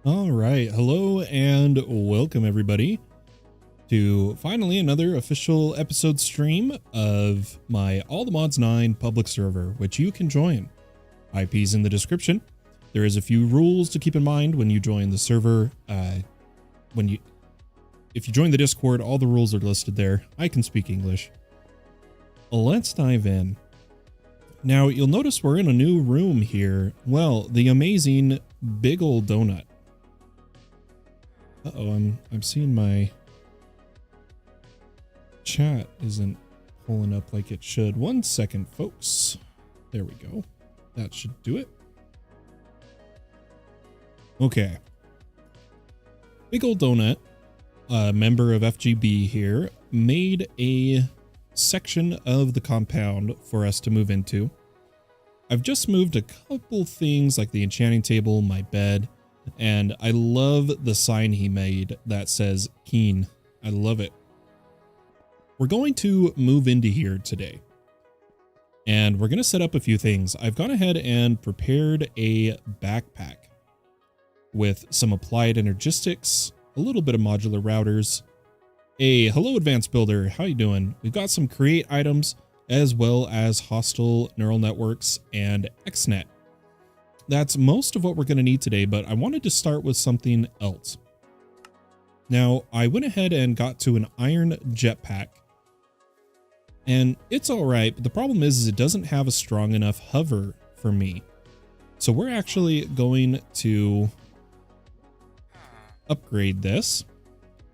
All right, hello and welcome everybody to finally another official episode stream of my All the Mods 9 public server, which you can join. IP's in the description. There is a few rules to keep in mind when you join the server. If you join the Discord, all the rules are listed there. I can speak English. Let's dive in. Now, you'll notice we're in a new room here. Well, the amazing big old donut. Uh-oh, I'm seeing my chat isn't pulling up like it should. 1 second, folks. There we go. That should do it. Okay. Big old donut, a member of FGB here, made a section of the compound for us to move into. I've just moved a couple things like the enchanting table, my bed, and I love the sign he made that says Keen. I love it. We're going to move into here today, and we're going to set up a few things. I've gone ahead and prepared a backpack with some applied energistics, a little bit of modular routers. Hello, advanced builder. How you doing? We've got some create items as well as hostile neural networks and XNet. That's most of what we're going to need today, but I wanted to start with something else. Now, I went ahead and got to an iron jetpack, and it's all right, but the problem is it doesn't have a strong enough hover for me. So we're actually going to upgrade this,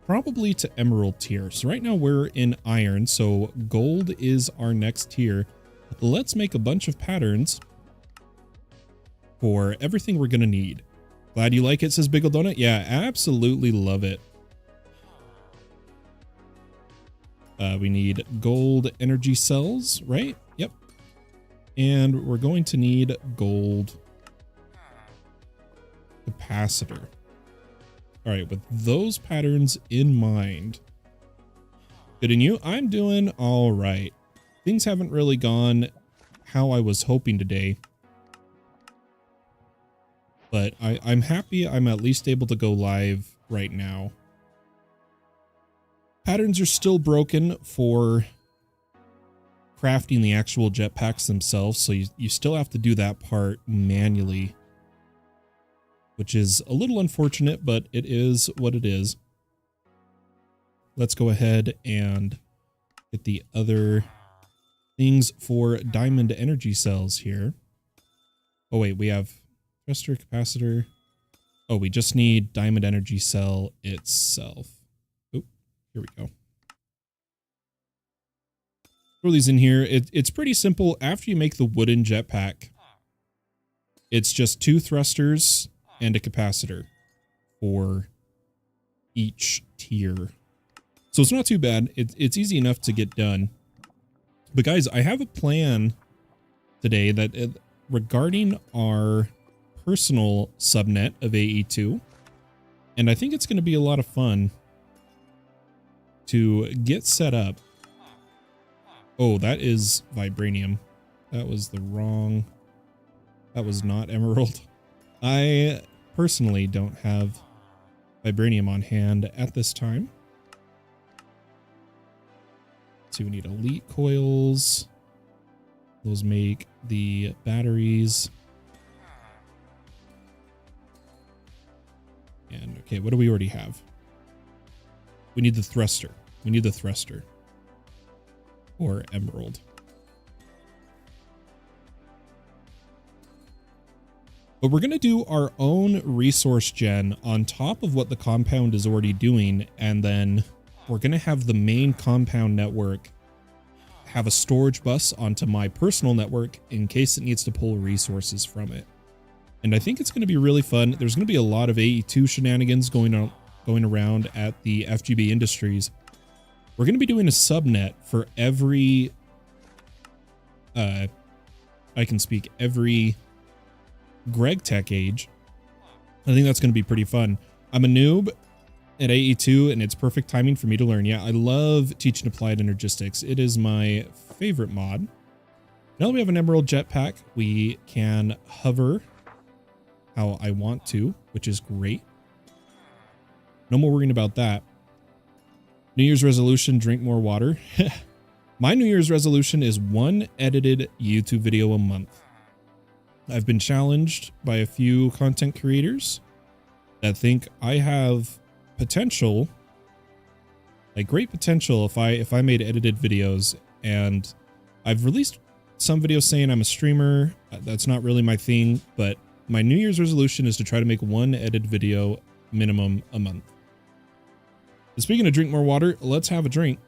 probably to emerald tier. So right now we're in iron, so gold is our next tier. Let's make a bunch of patterns for everything we're going to need. Glad you like it, says Big Ol' Donut. Yeah, absolutely love it. We need gold energy cells, right? Yep. And we're going to need gold capacitor. All right, with those patterns in mind. Good and you? I'm doing all right. Things haven't really gone how I was hoping today, but I'm happy I'm at least able to go live right now. Patterns are still broken for crafting the actual jetpacks themselves, so you still have to do that part manually, which is a little unfortunate, but it is what it is. Let's go ahead and get the other things for diamond energy cells here. Oh wait, we have thruster, capacitor. Oh, we just need diamond energy cell itself. Oh, here we go. Throw these in here. It's pretty simple. After you make the wooden jetpack, it's just 2 thrusters and a capacitor for each tier. So it's not too bad. It's easy enough to get done. But guys, I have a plan today that regarding our personal subnet of AE2, and I think it's going to be a lot of fun to get set up. Oh, that is vibranium. That was the wrong. That was not emerald. I personally don't have vibranium on hand at this time. So we need elite coils. Those make the batteries. And okay, what do we already have? We need the thruster. We need the thruster. Or emerald. But we're going to do our own resource gen on top of what the compound is already doing, and then we're going to have the main compound network have a storage bus onto my personal network in case it needs to pull resources from it. And I think it's going to be really fun. There's going to be a lot of AE2 shenanigans going around at the FGB Industries. We're going to be doing a subnet for every every Greg Tech age. I think that's going to be pretty fun. I'm a noob at AE2 and it's perfect timing for me to learn. Yeah, I love teaching applied energistics. It is my favorite mod. Now that we have an emerald jetpack, we can hover how I want to, which is great. No more worrying about that. New Year's resolution, drink more water. My New Year's resolution is 1 edited YouTube video a month. I've been challenged by a few content creators that think I have potential, like great potential if I made edited videos, and I've released some videos saying I'm a streamer. That's not really my thing, but my New Year's resolution is to try to make 1 edited video minimum a month. And speaking of drink more water, let's have a drink.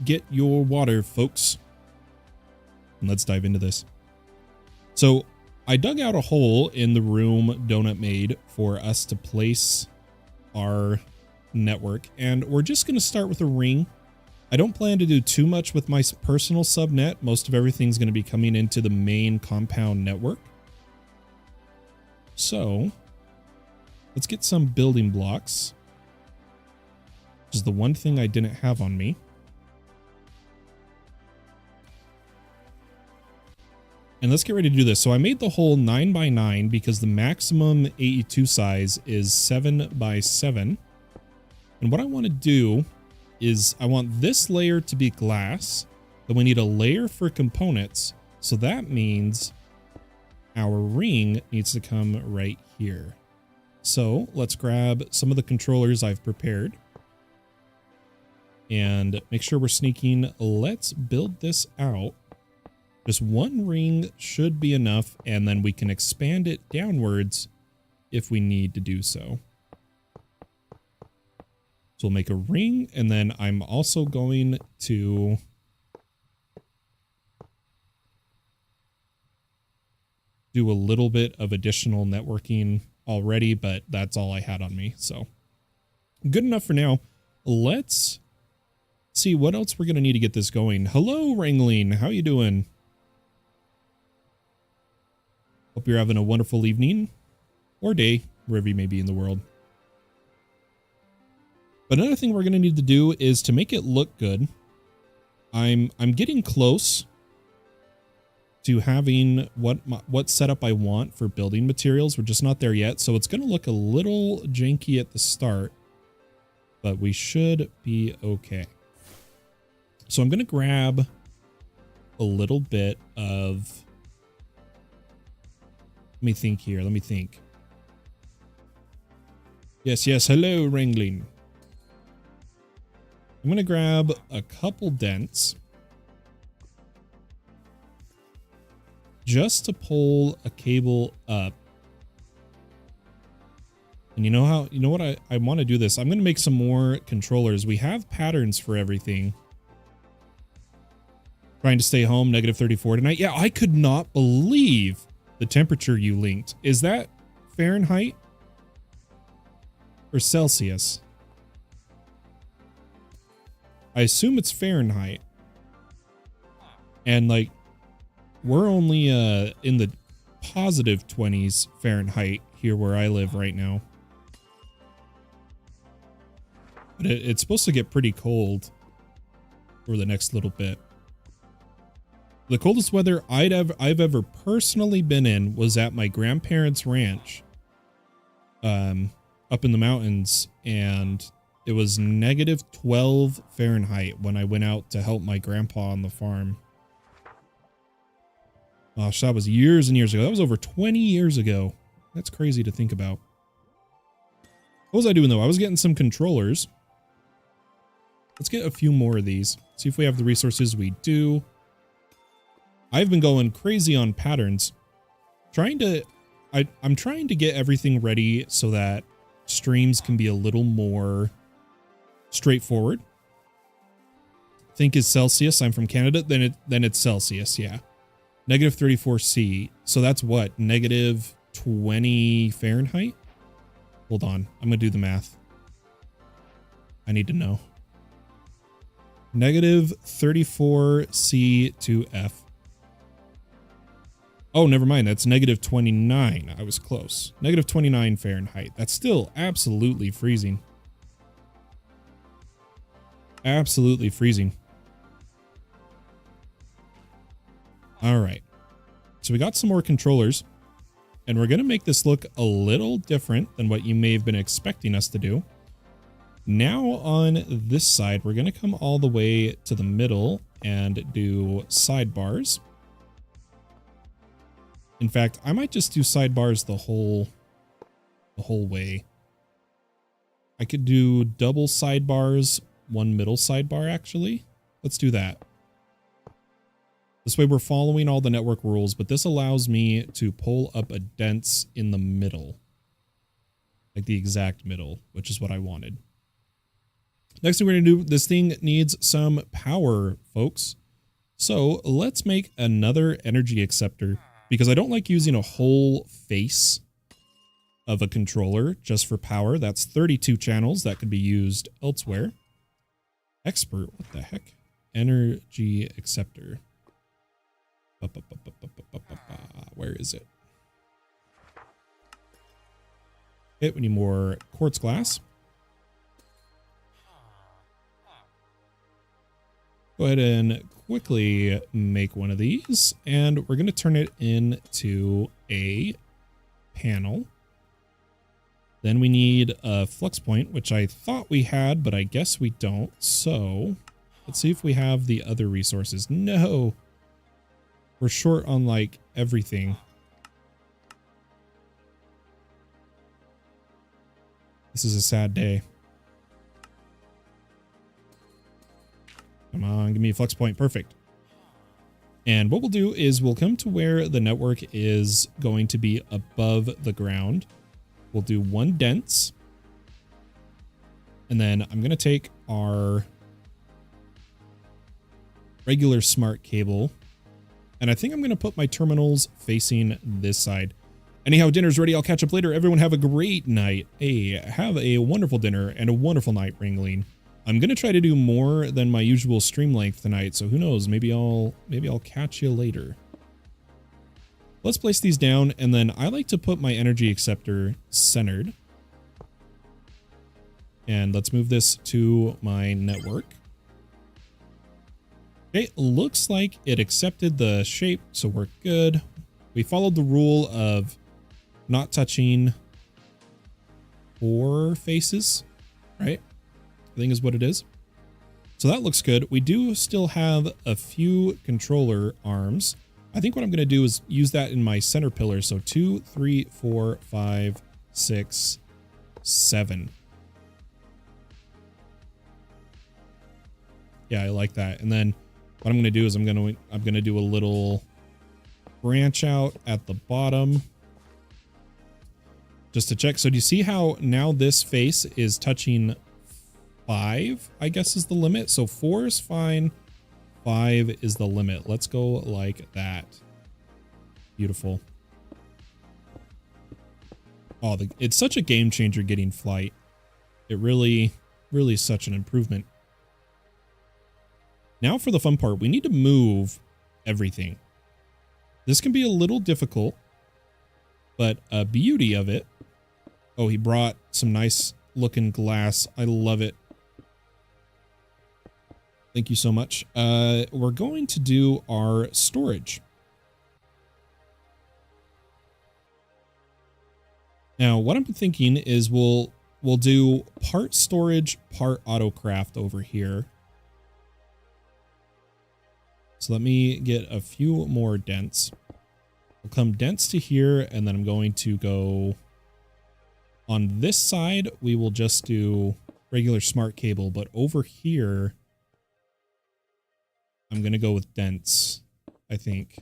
Get your water, folks. And let's dive into this. So I dug out a hole in the room Donut made for us to place our network, and we're just going to start with a ring. I don't plan to do too much with my personal subnet. Most of everything's going to be coming into the main compound network. So let's get some building blocks, which is the one thing I didn't have on me. And let's get ready to do this. So I made the hole 9 by 9 because the maximum AE2 size is 7 by 7. And what I want to do is I want this layer to be glass. Then we need a layer for components. So that means our ring needs to come right here. So let's grab some of the controllers I've prepared and make sure we're sneaking. Let's build this out. Just 1 ring should be enough, and then we can expand it downwards if we need to do so. So we'll make a ring, and then I'm also going to do a little bit of additional networking already, but that's all I had on me. So good enough for now. Let's see what else we're going to need to get this going. Hello, Wrangling. How you doing? Hope you're having a wonderful evening or day, wherever you may be in the world. But another thing we're going to need to do is to make it look good. I'm getting close to having what setup I want for building materials. We're just not there yet, so it's going to look a little janky at the start, but we should be okay. So I'm going to grab a little bit of... Let me think here. Let me think. Yes, yes. Hello, Wrangling. I'm going to grab a couple dents just to pull a cable up. And you know what I want to do this. I'm going to make some more controllers. We have patterns for everything. Trying to stay home, -34 tonight. Yeah, I could not believe the temperature you linked. Is that Fahrenheit or Celsius? I assume it's Fahrenheit. And like, we're only in the positive 20s Fahrenheit here where I live right now. But it's supposed to get pretty cold for the next little bit. The coldest weather I've ever personally been in was at my grandparents' ranch, up in the mountains, and it was -12 Fahrenheit when I went out to help my grandpa on the farm. Gosh, that was years and years ago. That was over 20 years ago. That's crazy to think about. What was I doing though? I was getting some controllers. Let's get a few more of these. See if we have the resources. We do. I've been going crazy on patterns. I'm trying to get everything ready so that streams can be a little more straightforward. Think is Celsius. I'm from Canada. Then it's Celsius. Yeah. -34 C. So that's what? -20 Fahrenheit? Hold on. I'm going to do the math. I need to know. -34 C to F. Oh, never mind. That's -29. I was close. -29 Fahrenheit. That's still absolutely freezing. Absolutely freezing. All right. So we got some more controllers. And we're going to make this look a little different than what you may have been expecting us to do. Now on this side, we're going to come all the way to the middle and do sidebars. In fact, I might just do sidebars the whole way. I could do double sidebars, one middle sidebar actually. Let's do that. This way we're following all the network rules, but this allows me to pull up a dents in the middle. Like the exact middle, which is what I wanted. Next thing we're going to do, this thing needs some power, folks. So let's make another energy acceptor, because I don't like using a whole face of a controller just for power. That's 32 channels that could be used elsewhere. Expert, what the heck? Energy acceptor. Where is it? Okay, we need more quartz glass. Go ahead and quickly make one of these, and we're going to turn it into a panel. Then we need a flux point, which I thought we had, but I guess we don't. So let's see if we have the other resources. No, we're short on like everything. This is a sad day. Come on, give me a flux point. Perfect. And what we'll do is we'll come to where the network is going to be above the ground. We'll do one dense. And then I'm going to take our regular smart cable. And I think I'm going to put my terminals facing this side. Anyhow, dinner's ready. I'll catch up later. Everyone have a great night. Hey, have a wonderful dinner and a wonderful night, Ringling. I'm going to try to do more than my usual stream length tonight, so who knows, maybe I'll catch you later. Let's place these down, and then I like to put my energy acceptor centered. And let's move this to my network. Okay, looks like it accepted the shape, so we're good. We followed the rule of not touching 4 faces, right? I think is what it is. So that looks good. We do still have a few controller arms. I think what I'm going to do is use that in my center pillar. So 2, 3, 4, 5, 6, 7. Yeah, I like that. And then what I'm going to do is I'm going to do a little branch out at the bottom just to check. So do you see how now this face is touching 5, I guess, is the limit. So 4 is fine. 5 is the limit. Let's go like that. Beautiful. Oh, it's such a game changer getting flight. It really is such an improvement. Now for the fun part, we need to move everything. This can be a little difficult, but a beauty of it. Oh, he brought some nice looking glass. I love it. Thank you so much. We're going to do our storage. Now, what I'm thinking is we'll do part storage, part autocraft over here. So let me get a few more dents. We'll come dents to here, and then I'm going to go on this side. We will just do regular smart cable, but over here, I'm going to go with dents, I think.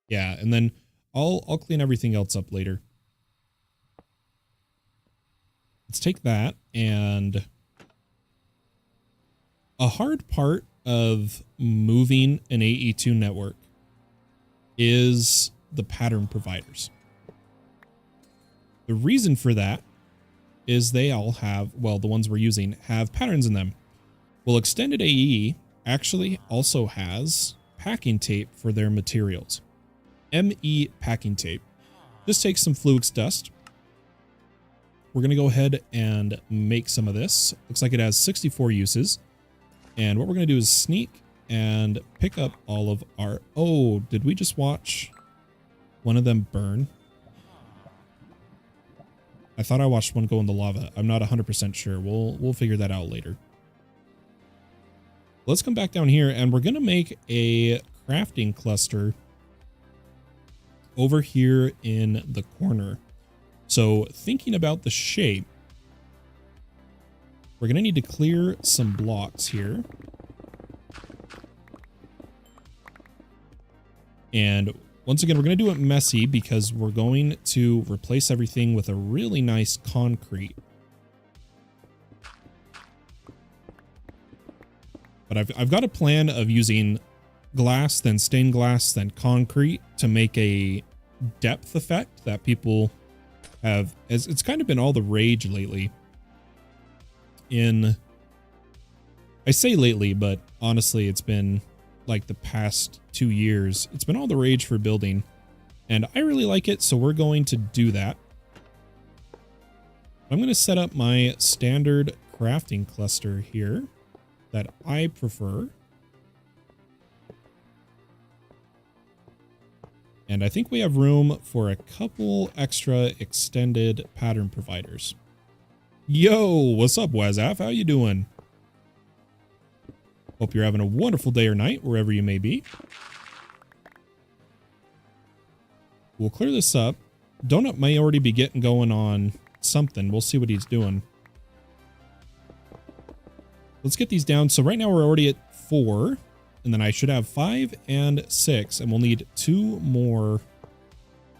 Yeah, and then I'll clean everything else up later. Let's take that, and a hard part of moving an AE2 network is the pattern providers. The reason for that is they all have, well, the ones we're using have patterns in them. Well, Extended AE actually also has packing tape for their materials. ME packing tape. This takes some Fluix dust. We're going to go ahead and make some of this. Looks like it has 64 uses. And what we're going to do is sneak and pick up all of our... Oh, did we just watch one of them burn? I thought I watched one go in the lava. I'm not 100% sure. We'll figure that out later. Let's come back down here, and we're going to make a crafting cluster over here in the corner. So thinking about the shape, we're going to need to clear some blocks here. And once again, we're going to do it messy because we're going to replace everything with a really nice concrete. But I've got a plan of using glass, then stained glass, then concrete to make a depth effect that people have. It's kind of been all the rage lately. I say lately, but honestly, it's been like the past 2 years. It's been all the rage for building, and I really like it, so we're going to do that. I'm going to set up my standard crafting cluster here that I prefer. And I think we have room for a couple extra extended pattern providers. Yo, what's up, Wazaf? How you doing? Hope you're having a wonderful day or night, wherever you may be. We'll clear this up. Donut may already be getting going on something. We'll see what he's doing. Let's get these down. So right now we're already at 4, and then I should have 5 and 6, and we'll need 2 more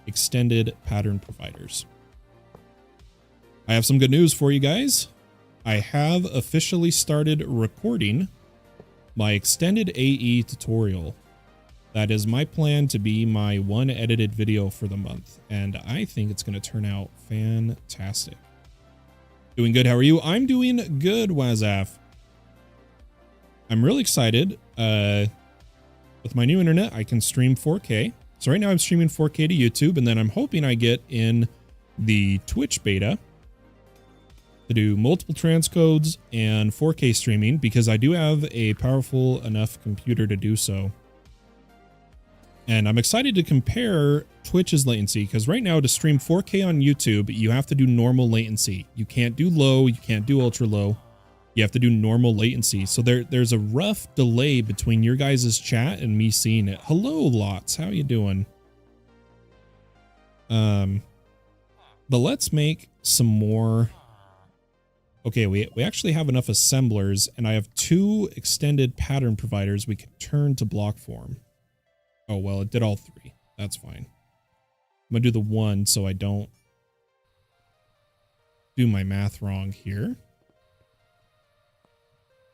extended pattern providers. I have some good news for you guys. I have officially started recording my extended AE tutorial. That is my plan to be my one edited video for the month, and I think it's going to turn out fantastic. Doing good. How are you? I'm doing good, Wazaf. I'm really excited. With my new internet, I can stream 4K. So right now I'm streaming 4K to YouTube, and then I'm hoping I get in the Twitch beta to do multiple transcodes and 4K streaming, because I do have a powerful enough computer to do so. And I'm excited to compare Twitch's latency, because right now to stream 4K on YouTube, you have to do normal latency. You can't do low, you can't do ultra low. You have to do normal latency. So there's a rough delay between your guys' chat and me seeing it. Hello, Lots. How you doing? But let's make some more. Okay, we actually have enough assemblers, and I have 2 extended pattern providers we can turn to block form. Oh, well, it did all 3. That's fine. I'm going to do the 1 so I don't do my math wrong here.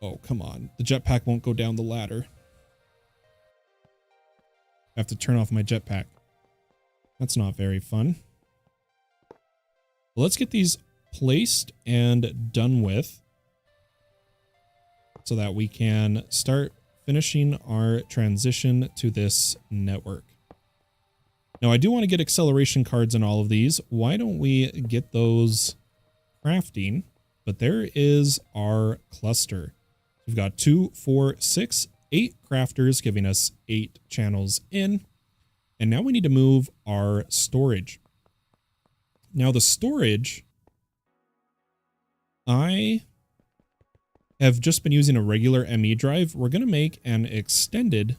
Oh, come on. The jetpack won't go down the ladder. I have to turn off my jetpack. That's not very fun. Well, let's get these placed and done with so that we can start finishing our transition to this network. Now, I do want to get acceleration cards in all of these. Why don't we get those crafting? But there is our cluster. We've got 2, 4, 6, 8 crafters, giving us 8 channels in. And now we need to move our storage. Now the storage, I have just been using a regular ME drive. We're going to make an extended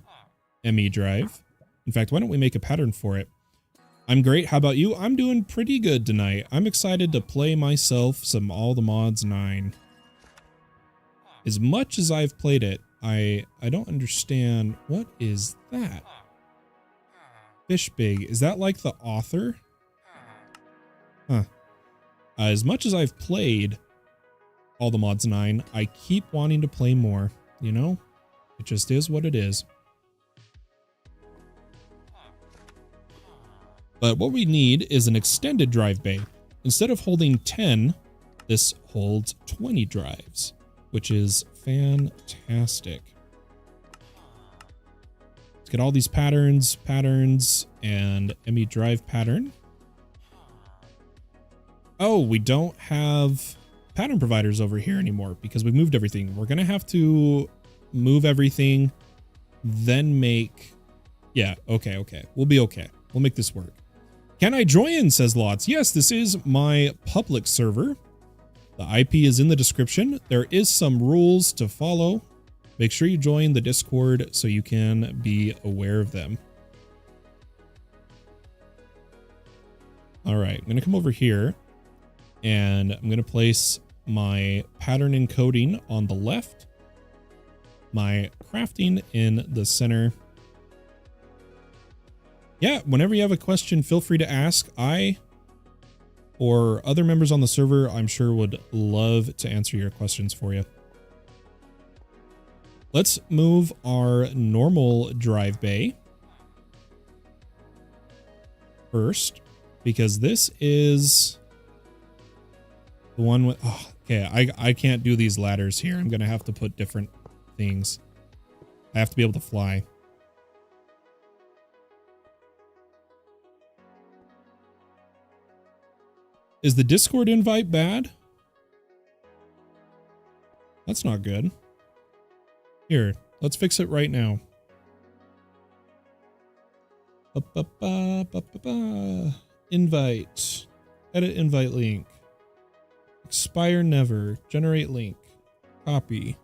ME drive. In fact, why don't we make a pattern for it? I'm great. How about you? I'm doing pretty good tonight. I'm excited to play myself some All the Mods 9. As much as I've played it, I don't understand. What is that? Fish Big. Is that like the author? Huh. As much as I've played All the Mods 9, I keep wanting to play more. You know? It just is what it is. But what we need is an extended drive bay. Instead of holding 10, this holds 20 drives, which is fantastic. Let's get all these patterns, and ME drive pattern. Oh, we don't have pattern providers over here anymore because we moved everything. We're going to have to move everything, then make... Yeah, okay. We'll be okay. We'll make this work. Can I join, says Lots. Yes, this is my public server. The IP is in the description. There is some rules to follow. Make sure you join the Discord so you can be aware of them. All right, I'm going to come over here and I'm going to place my pattern encoding on the left, my crafting in the center. Yeah, whenever you have a question, feel free to ask. I or other members on the server, I'm sure, would love to answer your questions for you. Let's move our normal drive bay first, because this is the one with, oh, okay, I can't do these ladders here. I'm going to have to put different things. I have to be able to fly. Is the Discord invite bad? That's not good. Here, let's fix it right now. Invite. Edit invite link. Expire never. Generate link. Copy.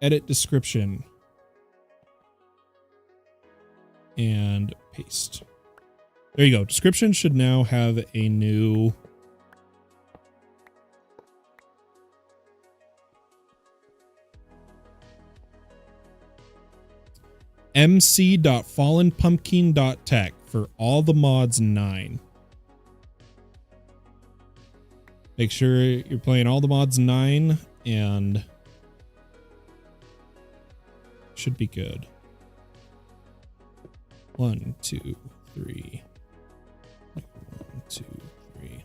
Edit description. And paste. There you go. Description should now have a new mc.fallenpumpkin.tech for all the mods 9. Make sure you're playing all the mods 9 and should be good. 1, 2, 3. 1, 2, 3.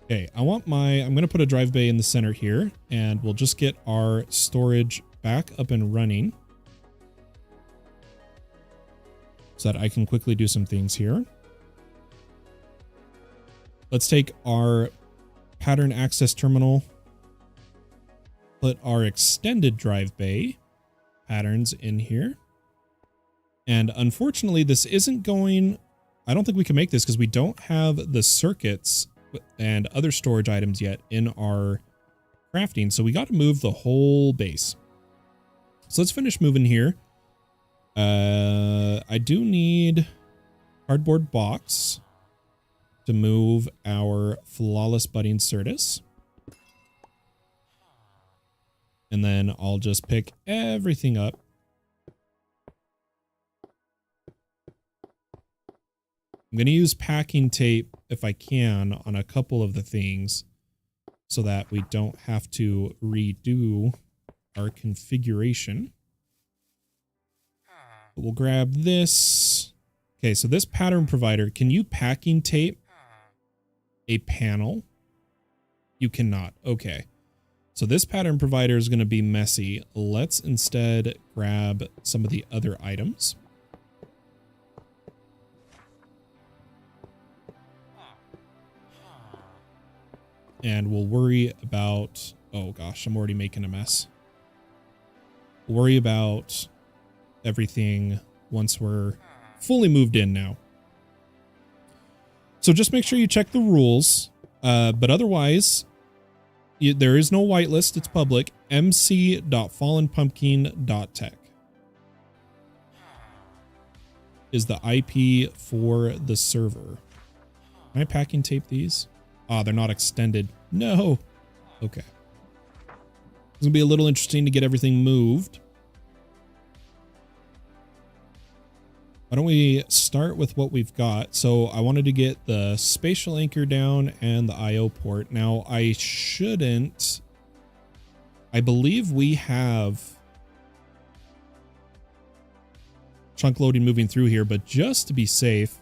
Okay, I'm going to put a drive bay in the center here, and we'll just get our storage back up and running so that I can quickly do some things here. Let's take our pattern access terminal, put our extended drive bay patterns in here. And unfortunately, this isn't going, I don't think we can make this because we don't have the circuits and other storage items yet in our crafting. So we got to move the whole base. So let's finish moving here. I do need cardboard box to move our flawless budding certus. And then I'll just pick everything up. I'm going to use packing tape if I can on a couple of the things so that we don't have to redo our configuration. But we'll grab this. Okay, so this pattern provider, can you packing tape a panel? You cannot. Okay. So this pattern provider is going to be messy. Let's instead grab some of the other items. And we'll worry about, oh gosh, I'm already making a mess. We'll worry about everything once we're fully moved in now. So just make sure you check the rules. But otherwise, there is no whitelist. It's public. mc.fallenpumpkin.tech is the IP for the server. Can I packing tape these? Ah, they're not extended. No. Okay. It's going to be a little interesting to get everything moved. Why don't we start with what we've got? So I wanted to get the spatial anchor down and the IO port. Now I shouldn't. I believe we have chunk loading moving through here, but just to be safe,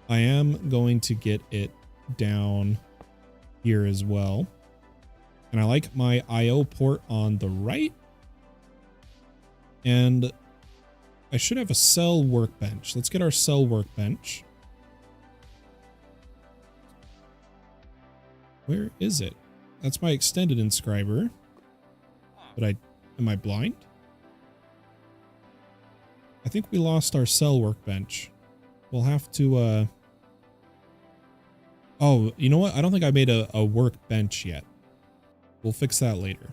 I am going to get it down here as well. And I like my IO port on the right. And I should have a cell workbench. Let's get our cell workbench. Where is it? That's my extended inscriber. But am I blind? I think we lost our cell workbench. We'll have to Oh, you know what? I don't think I made a workbench yet. We'll fix that later.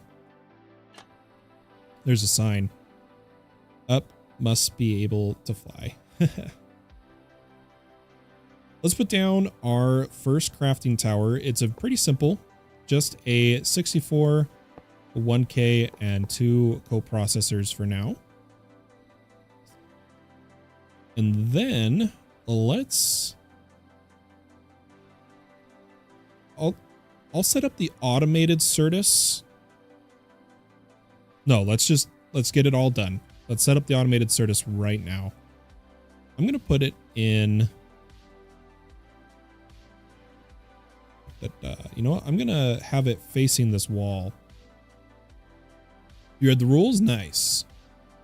There's a sign. Up must be able to fly. Let's put down our first crafting tower. It's a pretty simple, just a 64, 1K, and 2 coprocessors for now. And then let's... I'll set up the automated certus. No, let's get it all done. Let's set up the automated certus right now. I'm going to put it in... you know what? I'm going to have it facing this wall. You read the rules? Nice.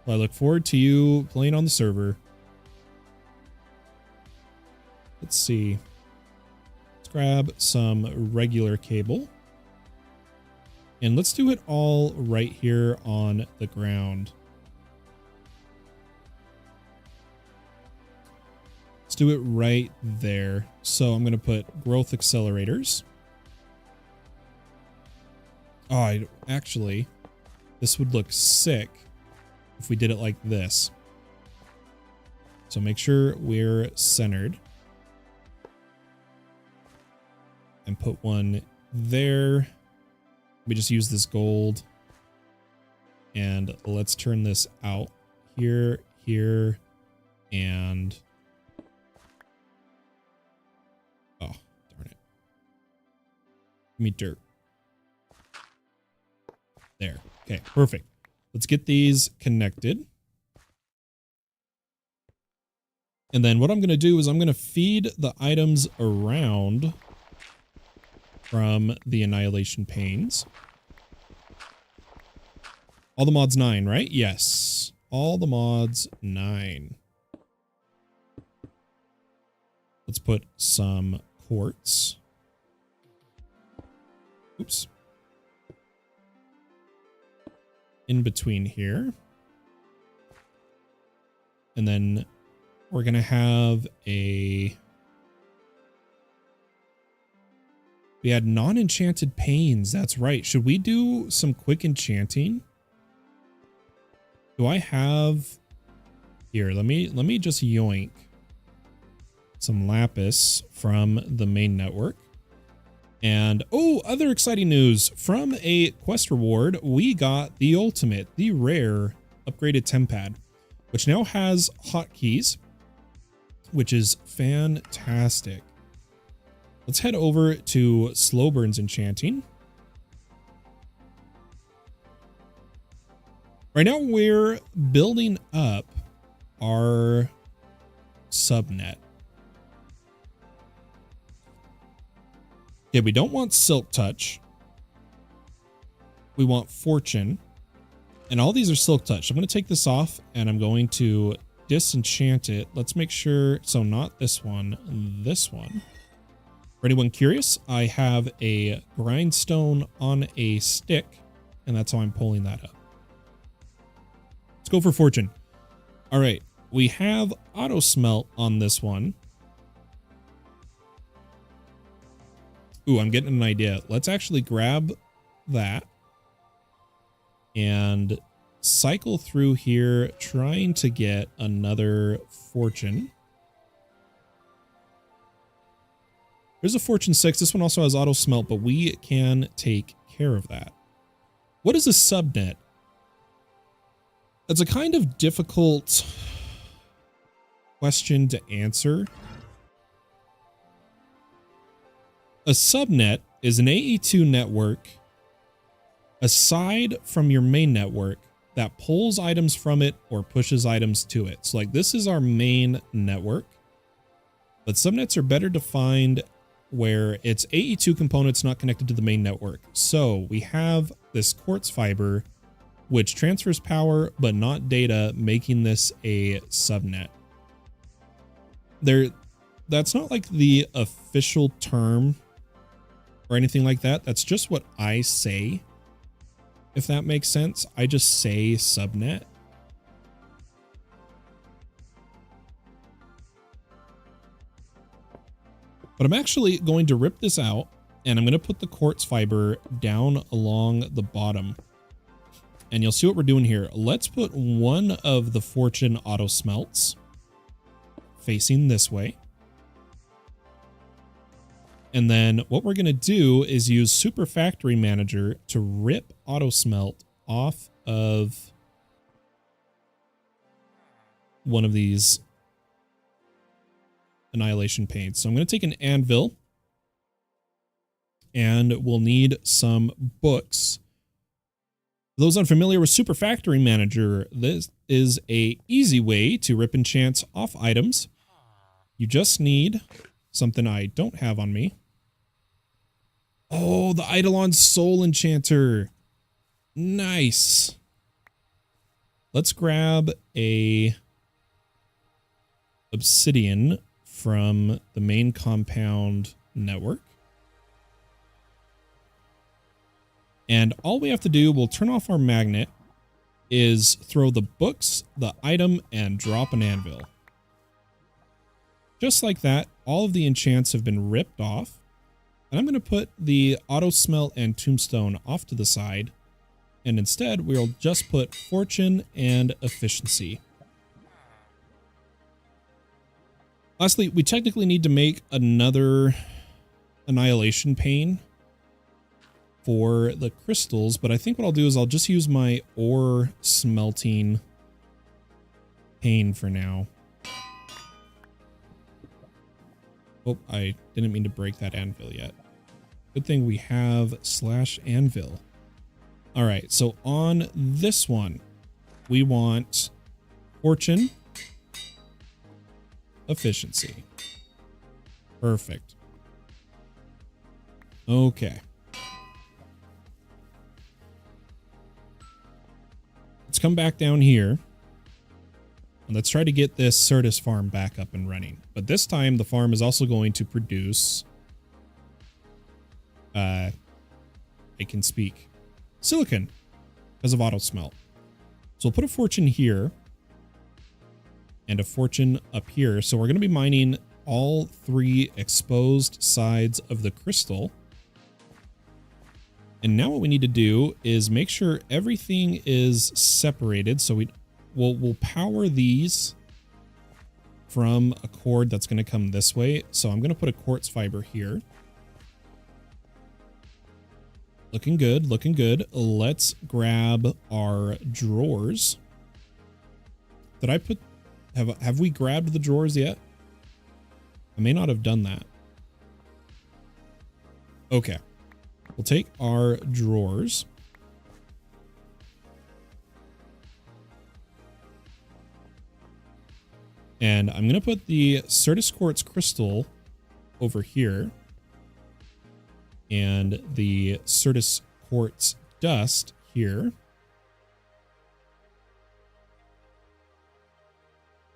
Well, I look forward to you playing on the server. Let's see. Let's grab some regular cable. And let's do it all right here on the ground. Let's do it right there. So I'm going to put growth accelerators. Oh, actually, this would look sick if we did it like this. So make sure we're centered. And put one there. We just use this gold. And let's turn this out here, here, and... oh, darn it. Give me dirt. There. Okay, perfect. Let's get these connected. And then what I'm going to do is I'm going to feed the items around from the annihilation panes. All the mods 9, right? Yes. All the mods 9. Let's put some quartz. Oops. In between here. And then we're going to have a... we had non-enchanted panes. That's right. Should we do some quick enchanting? Do I have... here, let me just yoink some lapis from the main network. And, oh, other exciting news. From a quest reward, we got the ultimate, the rare upgraded tempad, which now has hotkeys, which is fantastic. Let's head over to Slowburn's Enchanting. Right now we're building up our subnet. Okay, we don't want Silk Touch. We want Fortune. And all these are Silk Touch. I'm going to take this off and I'm going to disenchant it. Let's make sure, so not this one, this one. For anyone curious, I have a grindstone on a stick, and that's how I'm pulling that up. Let's go for Fortune. All right, we have auto smelt on this one. Ooh, I'm getting an idea. Let's actually grab that and cycle through here, trying to get another Fortune. There's a Fortune 6. This one also has auto smelt, but we can take care of that. What is a subnet? It's a kind of difficult question to answer. A subnet is an AE2 network aside from your main network that pulls items from it or pushes items to it. So like this is our main network, but subnets are better defined where it's AE2 components not connected to the main network. So we have this quartz fiber, which transfers power, but not data, making this a subnet. That's not like the official term or anything like that. That's just what I say, if that makes sense. I just say subnet. But I'm actually going to rip this out, and I'm going to put the quartz fiber down along the bottom. And you'll see what we're doing here. Let's put one of the Fortune auto smelts facing this way. And then what we're going to do is use Super Factory Manager to rip auto smelt off of one of these annihilation panes. So I'm going to take an anvil, and we'll need some books. For those unfamiliar with Super Factory Manager, this is a easy way to rip enchants off items. You just need something I don't have on me. Oh, the Eidolon Soul Enchanter. Nice. Let's grab a obsidian from the main compound network. And all we have to do, we'll turn off our magnet, is throw the books, the item, and drop an anvil. Just like that, all of the enchants have been ripped off. And I'm going to put the auto smelt and tombstone off to the side. And instead, we'll just put fortune and efficiency. Lastly, we technically need to make another annihilation pane for the crystals, but I think what I'll do is I'll just use my ore smelting pane for now. Oh, I didn't mean to break that anvil yet. Good thing we have /anvil. All right, so on this one, we want fortune, efficiency. Perfect. Okay. Let's come back down here. And let's try to get this certus farm back up and running. But this time, the farm is also going to produce... I can speak. Silicon, because of auto smelt. So we'll put a fortune here. And a fortune up here. So we're going to be mining all three exposed sides of the crystal. And now what we need to do is make sure everything is separated. So we'll power these from a cord that's going to come this way. So I'm going to put a quartz fiber here. Looking good, looking good. Let's grab our drawers. Did I put... Have we grabbed the drawers yet? I may not have done that. Okay. We'll take our drawers. And I'm going to put the certus quartz crystal over here. And the certus quartz dust here.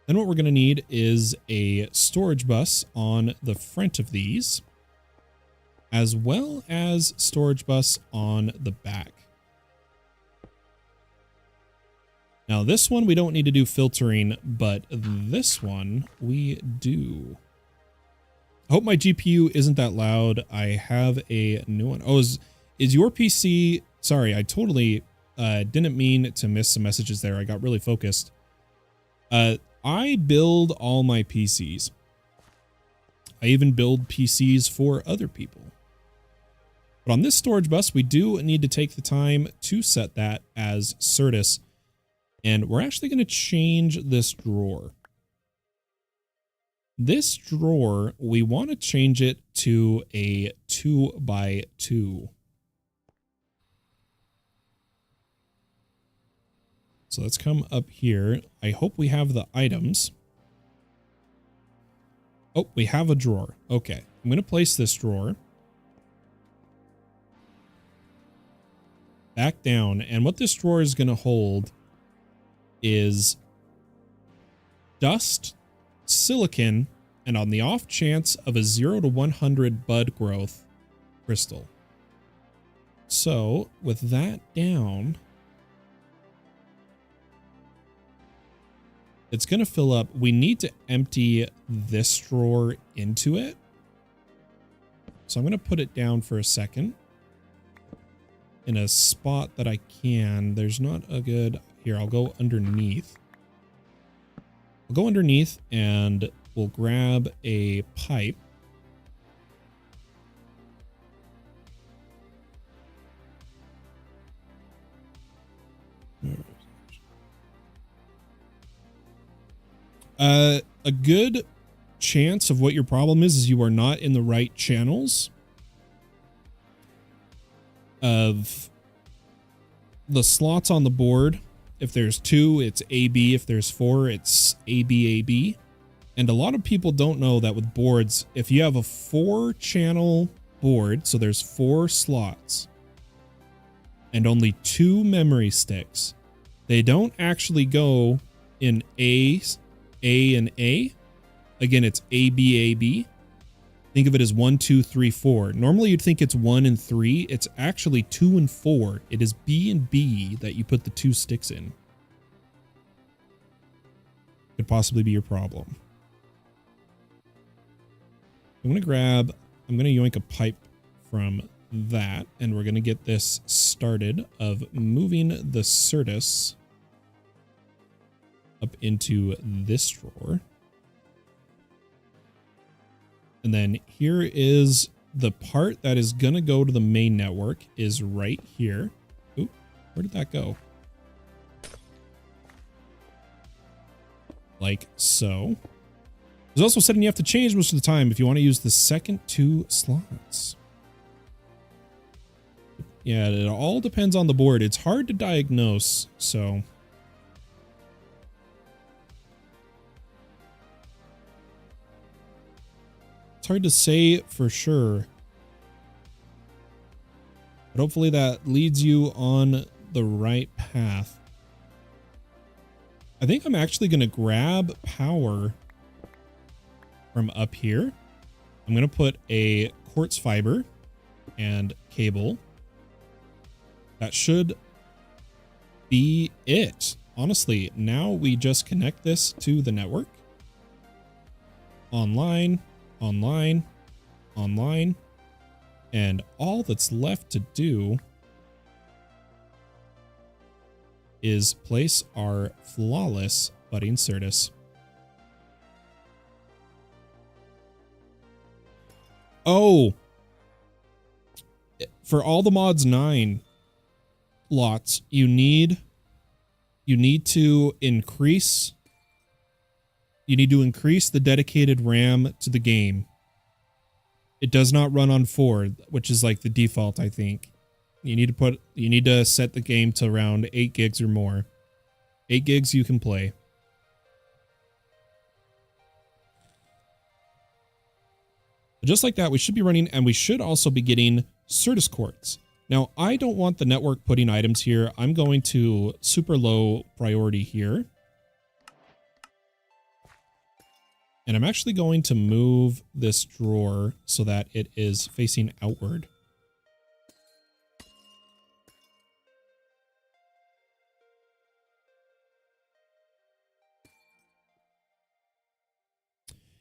Then what we're going to need is a storage bus on the front of these, as well as storage bus on the back. Now this one we don't need to do filtering, but this one we do. I hope my GPU isn't that loud. I have a new one. Oh, is your PC... Sorry, I totally didn't mean to miss some messages there. I got really focused. I build all my PCs. I even build PCs for other people. But on this storage bus, we do need to take the time to set that as certus. And we're actually going to change this drawer. This drawer, we want to change it to a 2x2. So let's come up here. I hope we have the items. Oh, we have a drawer. Okay, I'm going to place this drawer back down. And what this drawer is going to hold is dust, silicon, and on the off chance of a 0 to 100 bud growth crystal. So with that down, it's going to fill up. We need to empty this drawer into it. So I'm going to put it down for a second in a spot that I can. There's not a good... Here, I'll go underneath. I'll go underneath and we'll grab a pipe. A good chance of what your problem is you are not in the right channels of the slots on the board. If there's 2, it's AB. If there's 4, it's ABAB. And a lot of people don't know that with boards, if you have a 4-channel board, so there's 4 slots and only 2 memory sticks, they don't actually go in A and A. Again, it's ABAB. Think of it as 1, 2, 3, 4. Normally you'd think it's 1 and 3. It's actually 2 and 4. It is B and B that you put the 2 sticks in. Could possibly be your problem. I'm going to yoink a pipe from that, and we're going to get this started of moving the certus up into this drawer. And then here is the part that is going to go to the main network is right here. Oop, where did that go? Like so. There's also setting you have to change most of the time if you want to use the second 2 slots. Yeah, it all depends on the board. It's hard to diagnose, so... It's hard to say for sure. But hopefully that leads you on the right path. I think I'm actually going to grab power from up here. I'm going to put a quartz fiber and cable. That should be it. Honestly, now we just connect this to the network. Online. Online, online, and all that's left to do is place our flawless budding certus. Oh, for all the mods 9 lots, you need to increase the dedicated RAM to the game. It does not run on 4, which is like the default, I think. You need to set the game to around 8 gigs or more. 8 gigs you can play. Just like that, we should be running, and we should also be getting certus quartz. Now, I don't want the network putting items here. I'm going to super low priority here. And I'm actually going to move this drawer so that it is facing outward.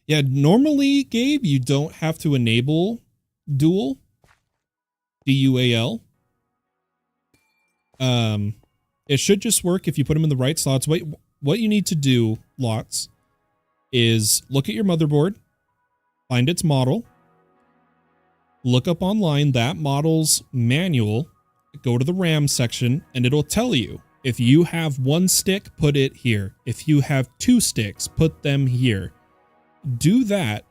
Yeah, normally, Gabe, you don't have to enable dual. D-U-A-L. It should just work if you put them in the right slots. What you need to do, lots, is look at your motherboard, find its model, look up online that model's manual, go to the RAM section, and it'll tell you if you have 1 stick, put it here. If you have 2 sticks, put them here. Do that,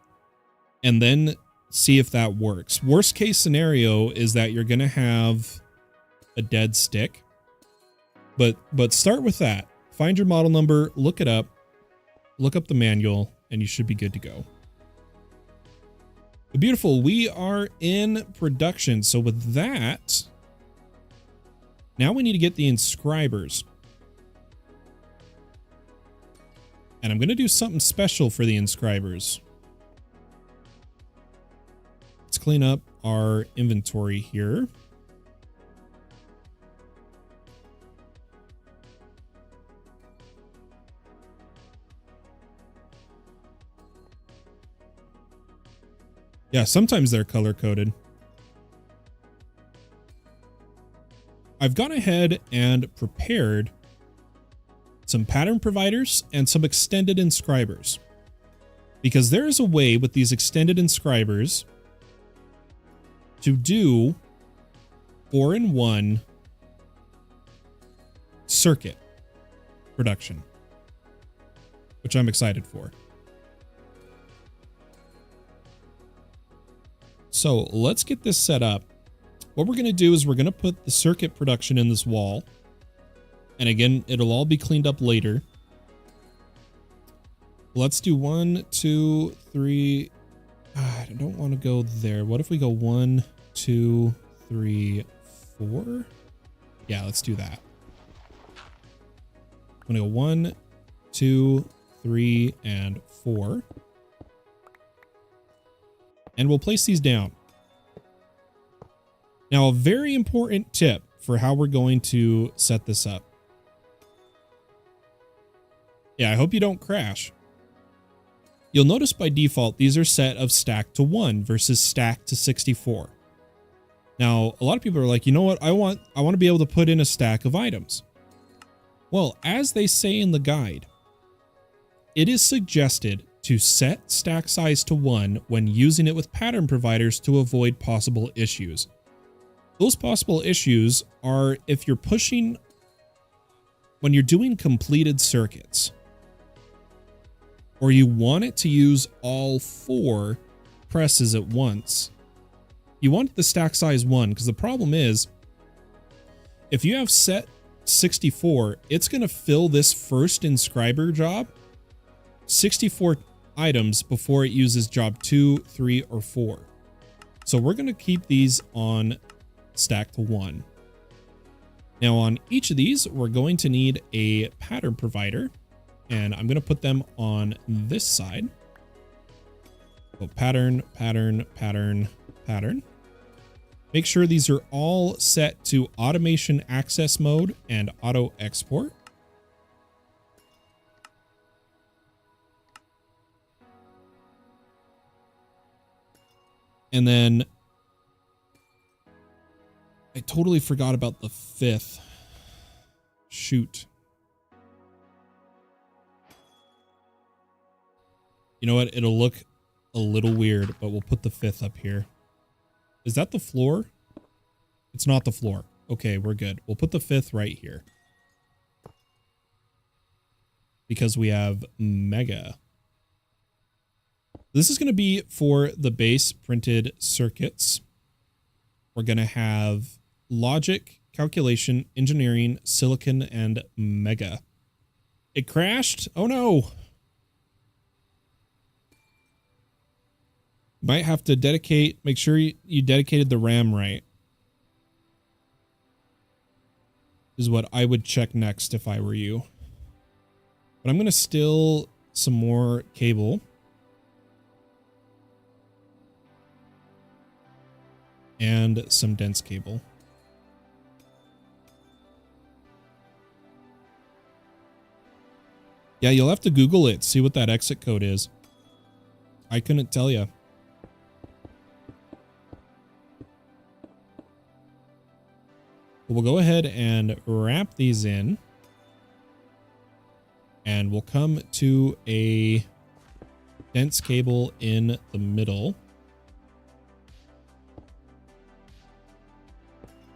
and then see if that works. Worst case scenario is that you're going to have a dead stick, but start with that. Find your model number, look it up, look up the manual, and you should be good to go. Beautiful. We are in production. So with that, now we need to get the inscribers. And I'm going to do something special for the inscribers. Let's clean up our inventory here. Yeah, sometimes they're color coded. I've gone ahead and prepared some pattern providers and some extended inscribers, because there is a way with these extended inscribers to do 4-in-1 circuit production, which I'm excited for. So let's get this set up. What we're going to do is we're going to put the circuit production in this wall. And again, it'll all be cleaned up later. Let's do 1, 2, 3. I don't want to go there. What if we go 1, 2, 3, 4? Yeah, let's do that. I'm going to go 1, 2, 3, and 4. And we'll place these down. Now, a very important tip for how we're going to set this up. Yeah, I hope you don't crash. You'll notice by default, these are set of stack to 1 versus stack to 64. Now, a lot of people are like, you know what? I want to be able to put in a stack of items. Well, as they say in the guide, it is suggested to set stack size to 1 when using it with pattern providers to avoid possible issues. Those possible issues are if you're pushing, when you're doing completed circuits, or you want it to use all 4 presses at once, you want the stack size 1, because the problem is, if you have set 64, it's going to fill this first inscriber job 64 items before it uses job 2, 3, or 4. So we're going to keep these on stack to 1. Now on each of these, we're going to need a pattern provider, and I'm going to put them on this side. So pattern, pattern, pattern, pattern. Make sure these are all set to automation access mode and auto export. And then I totally forgot about the 5th. Shoot. You know what? It'll look a little weird, but we'll put the 5th up here. Is that the floor? It's not the floor. Okay, we're good. We'll put the 5th right here, because we have mega. This is going to be for the base printed circuits. We're going to have logic, calculation, engineering, silicon, and mega. It crashed. Oh no. Might have to dedicate, make sure you dedicated the RAM right. Is what I would check next if I were you. But I'm going to still some more cable. And some dense cable. Yeah, you'll have to Google it, see what that exit code is. I couldn't tell you. We'll go ahead and wrap these in. And we'll come to a dense cable in the middle.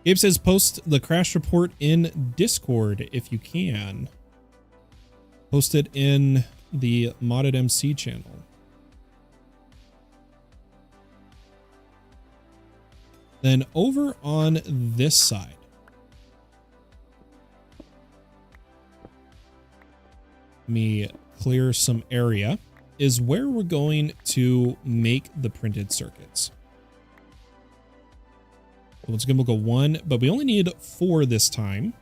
Gabe says post the crash report in Discord if you can. Post it in the Modded MC channel. Then over on this side, let me clear some area, is where we're going to make the printed circuits. Once again, we'll go 1, but we only need 4 this time.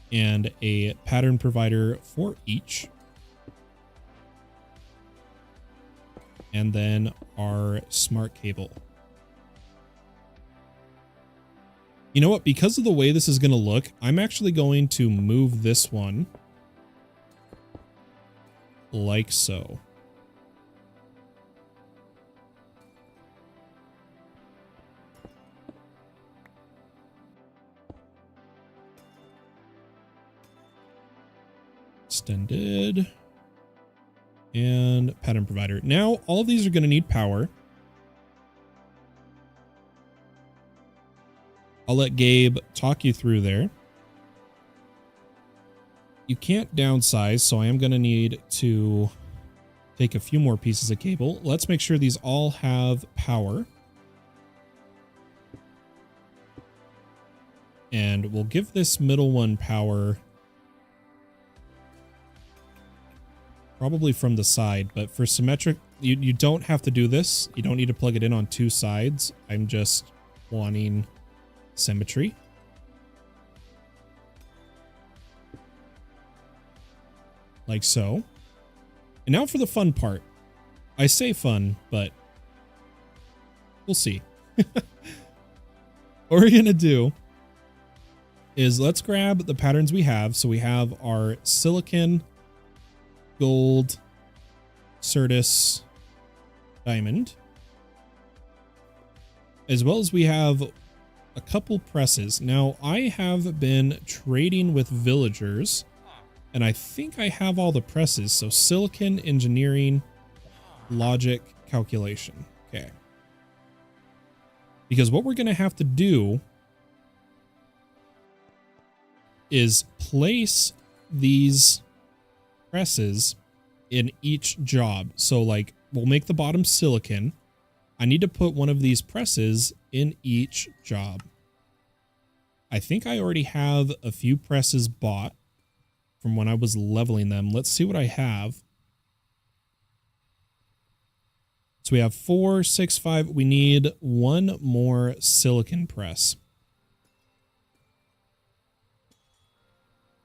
And a pattern provider for each. And then our smart cable. You know what? Because of the way this is going to look, I'm actually going to move this one like so. extended, and pattern provider. Now, all of these are going to need power. I'll let Gabe talk you through there. You can't downsize, so I am going to need to take a few more pieces of cable. Let's make sure these all have power. And we'll give this middle one power probably from the side, but for symmetric, you don't have to do this. You don't need to plug it in on two sides. I'm just wanting symmetry. Like so. And now for the fun part. I say fun, but we'll see. What we're going to do is let's grab the patterns we have. So we have our silicon, gold, certus, diamond, as well as we have a couple presses. Now I have been trading with villagers and I think I have all the presses. So silicon, engineering, logic, calculation. Okay. Because what we're going to have to do is place these presses in each job. So like we'll make the bottom silicon. I need to put one of these presses in each job. I think I already have a few presses bought from when I was leveling them. Let's see what I have. So we have 4, 6, 5. We need one more silicon press.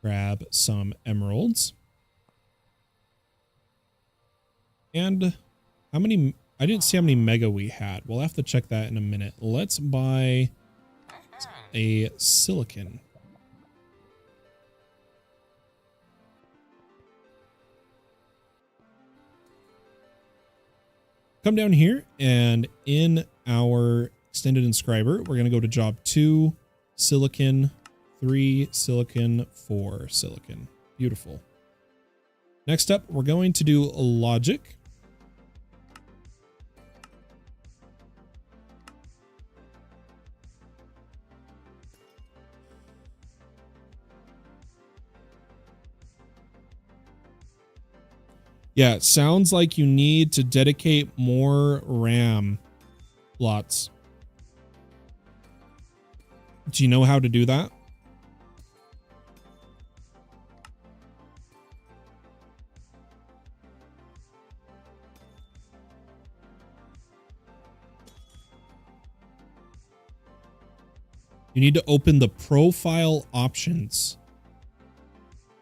Grab some emeralds. And how many? I didn't see how many mega we had. We'll have to check that in a minute. Let's buy a silicon. Come down here and in our extended inscriber, we're going to go to job 2, silicon, 3, silicon, 4, silicon. Beautiful. Next up, we're going to do logic. Yeah, it sounds like you need to dedicate more RAM slots. Do you know how to do that? You need to open the profile options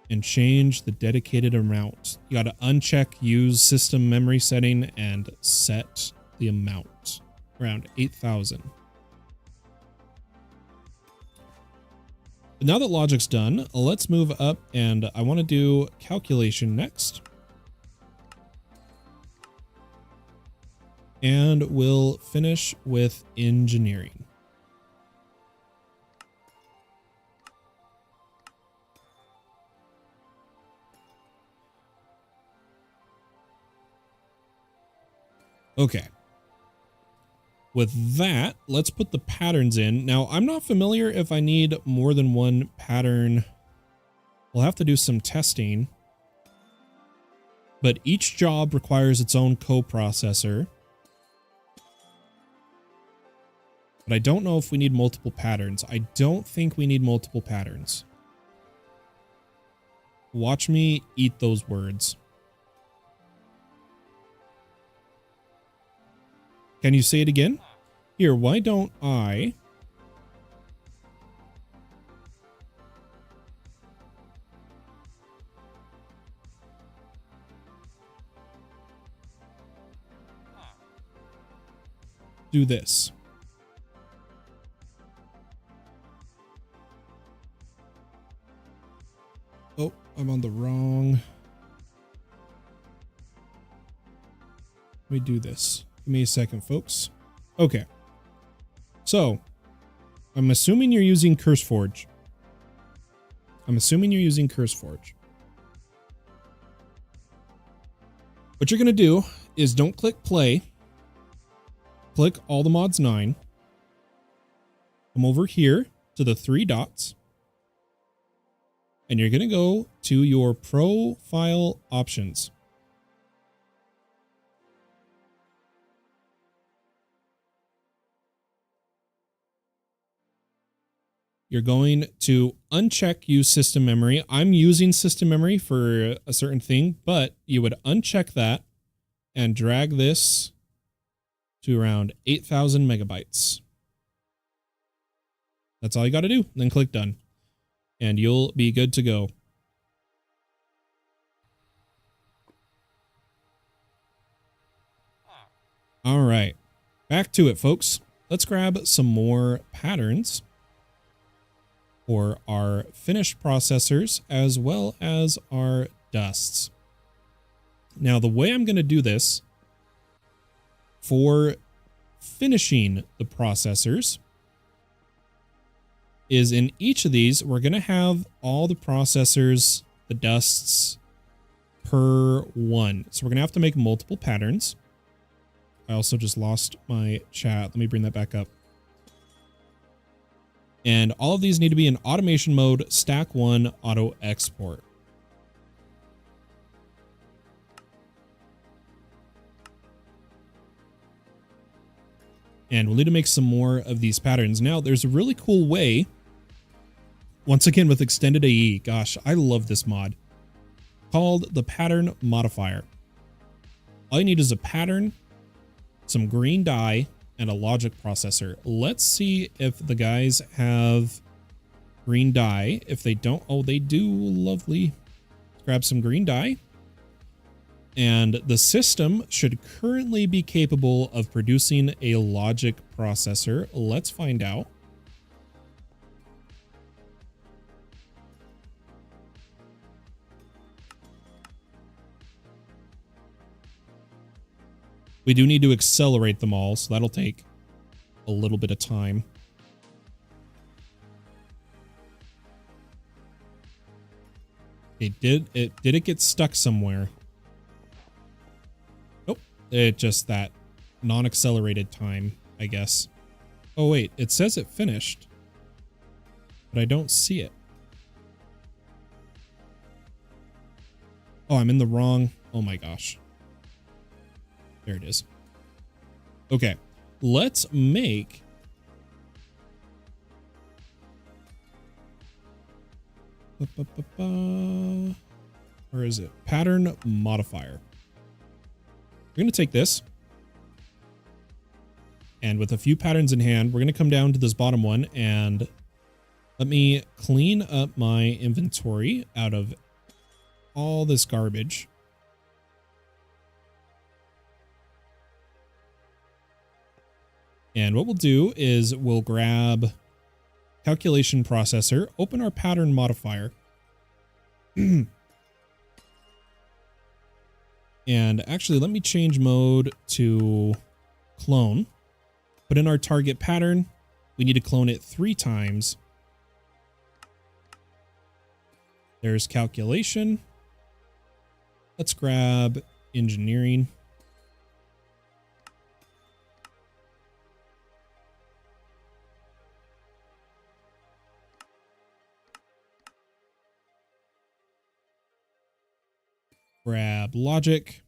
and change the dedicated amount. You got to uncheck use system memory setting and set the amount around 8,000. But now that logic's done, let's move up and I want to do calculation next. And we'll finish with engineering. Okay. With that, let's put the patterns in. Now, I'm not familiar if I need more than one pattern. We'll have to do some testing. But each job requires its own coprocessor. But I don't know if we need multiple patterns. I don't think we need multiple patterns. Watch me eat those words. Can you say it again? Here, why don't I... do this. Oh, I'm on the wrong... Let me do this. Give me a second, folks. Okay. So, I'm assuming you're using CurseForge. What you're going to do is don't click play. Click all the mods 9. Come over here to the 3 dots. And you're going to go to your profile options. You're going to uncheck use system memory. I'm using system memory for a certain thing, but you would uncheck that and drag this to around 8,000 megabytes. That's all you got to do. Then click done and you'll be good to go. All right, back to it, folks. Let's grab some more patterns for our finished processors as well as our dusts. Now, the way I'm going to do this for finishing the processors is in each of these, we're going to have all the processors, the dusts per one. So we're going to have to make multiple patterns. I also just lost my chat. Let me bring that back up. And all of these need to be in automation mode, stack 1, auto export. And we'll need to make some more of these patterns. Now, there's a really cool way, once again with extended AE, gosh, I love this mod, called the pattern modifier. All you need is a pattern, some green dye, and a logic processor. Let's see if the guys have green dye. If they don't, oh, they do. Lovely. Let's grab some green dye. And the system should currently be capable of producing a logic processor. Let's find out. We do need to accelerate them all, so that'll take a little bit of time. Did it get stuck somewhere? Nope. It just that non-accelerated time, I guess. Oh wait, it says it finished, but I don't see it. Oh, I'm in the wrong. Oh my gosh. There it is. Okay, let's make where is it? Pattern modifier. We're going to take this and with a few patterns in hand, we're going to come down to this bottom one and let me clean up my inventory out of all this garbage. And what we'll do is we'll grab calculation processor, open our pattern modifier. And actually, let me change mode to clone. Put in our target pattern. We need to clone it 3 times. There's calculation. Let's grab engineering. Grab logic.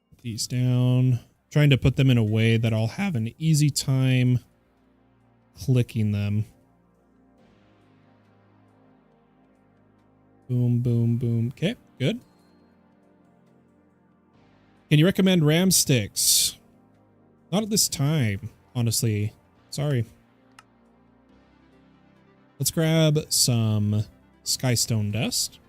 Put these down. Trying to put them in a way that I'll have an easy time clicking them. Boom, boom, boom. Okay, good. Can you recommend RAM sticks? Not at this time, honestly. Sorry. Let's grab some skystone dust.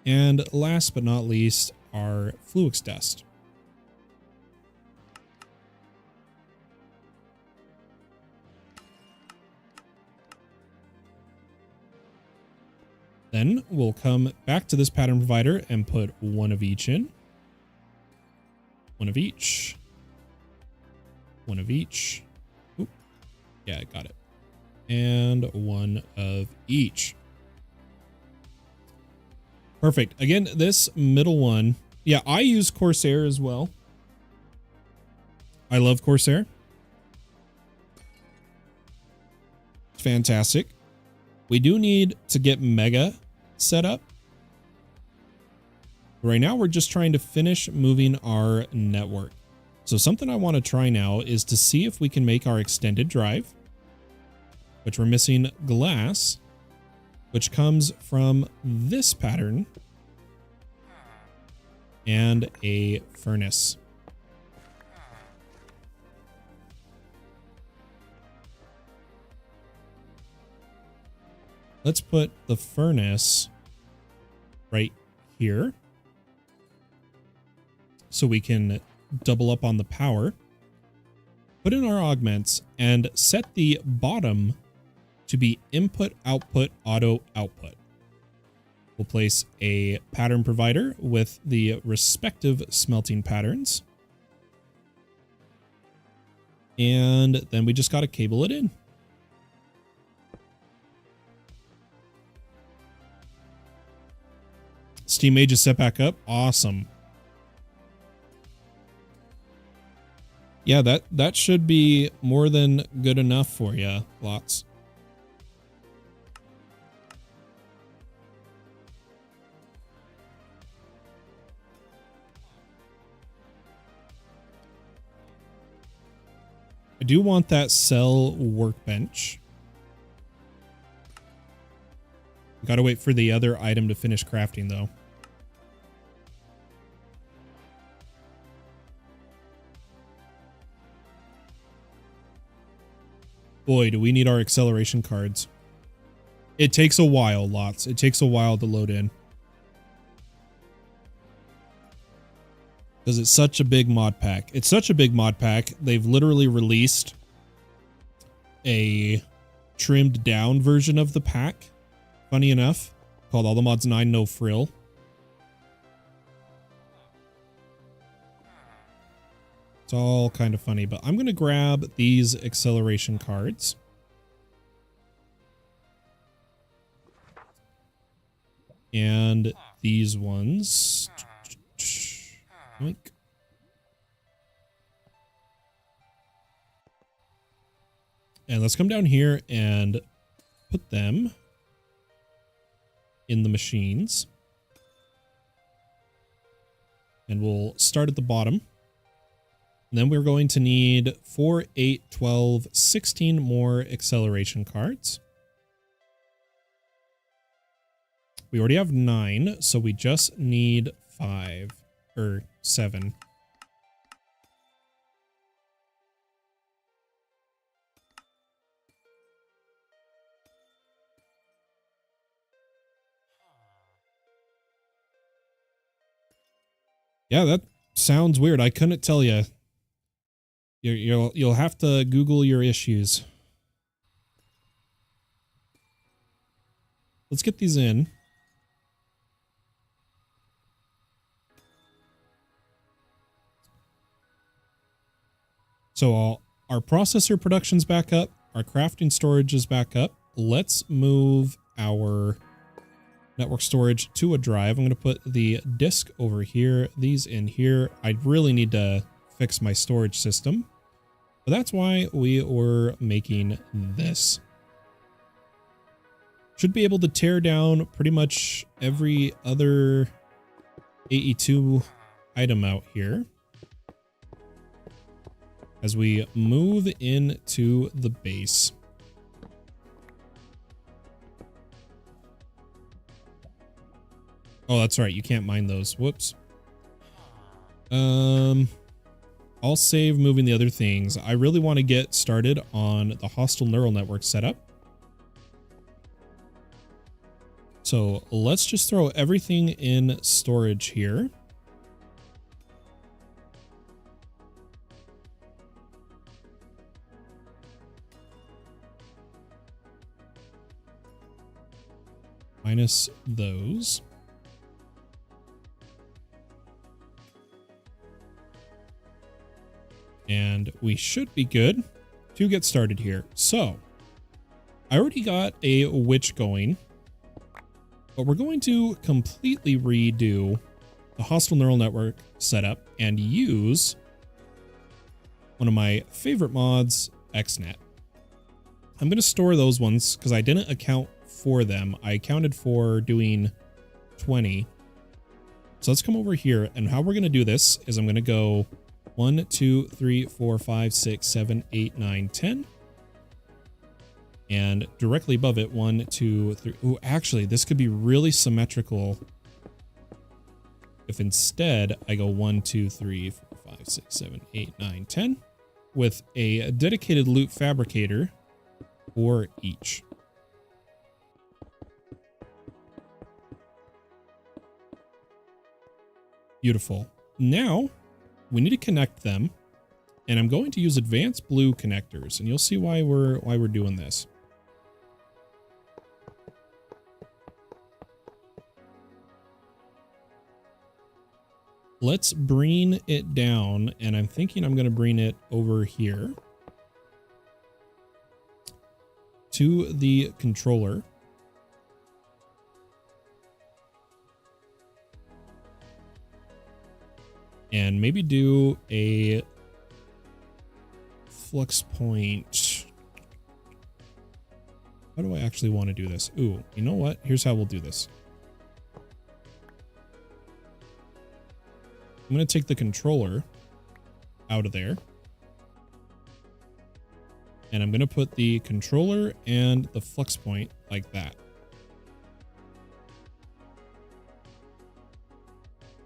And last but not least, our fluix dust. Then we'll come back to this pattern provider and put one of each in. One of each. One of each. Oop. Yeah, I got it. And one of each. Perfect. Again, this middle one. Yeah, I use Corsair as well. I love Corsair. Fantastic. We do need to get Mega set up. Right now, we're just trying to finish moving our network. So something I want to try now is to see if we can make our extended drive, which we're missing glass, which comes from this pattern and a furnace. Let's put the furnace right here so we can double up on the power. Put in our augments and set the bottom to be input, output, auto, output. We'll place a pattern provider with the respective smelting patterns. And then we just got to cable it in. Steam Mage is set back up. Awesome. Yeah, that should be more than good enough for you, Lots. I do want that cell workbench. Gotta wait for the other item to finish crafting, though. Boy, do we need our acceleration cards. It takes a while, Lots. It takes a while to load in. Because it's such a big mod pack. It's such a big mod pack, they've literally released a trimmed down version of the pack, funny enough, called All the Mods 9 No Frill. It's all kind of funny, but I'm going to grab these acceleration cards. And these ones. Yoink. And let's come down here and put them in the machines. And we'll start at the bottom. And then we're going to need 4, 8, 12, 16 more acceleration cards. We already have 9, so we just need 5 or 7. Yeah, that sounds weird. I couldn't tell you. You'll have to Google your issues. Let's get these in. So our processor production's back up. Our crafting storage is back up. Let's move our network storage to a drive. I'm going to put the disk over here, these in here. I really need to fix my storage system. But that's why we were making this. Should be able to tear down pretty much every other AE2 item out here as we move into the base. Oh, that's right. You can't mine those. Whoops. I'll save moving the other things. I really want to get started on the hostile neural network setup. So let's just throw everything in storage here. Minus those. And we should be good to get started here. So I already got a witch going, but we're going to completely redo the hostile neural network setup and use one of my favorite mods, XNet. I'm going to store those ones because I didn't account for them. I accounted for doing 20. So let's come over here, and how we're going to do this is I'm going to go 1, 2, 3, 4, 5, 6, 7, 8, 9, 10. And directly above it, 1, 2, 3. Oh, actually, this could be really symmetrical if instead I go 1, 2, 3, 4, 5, 6, 7, 8, 9, 10 with a dedicated loot fabricator for each. Beautiful. Now we need to connect them, and I'm going to use advanced blue connectors, and you'll see why we're doing this. Let's bring it down, and I'm thinking I'm going to bring it over here to the controller. And maybe do a flux point. How do I actually want to do this? Ooh, you know what? Here's how we'll do this. I'm going to take the controller out of there. And I'm going to put the controller and the flux point like that.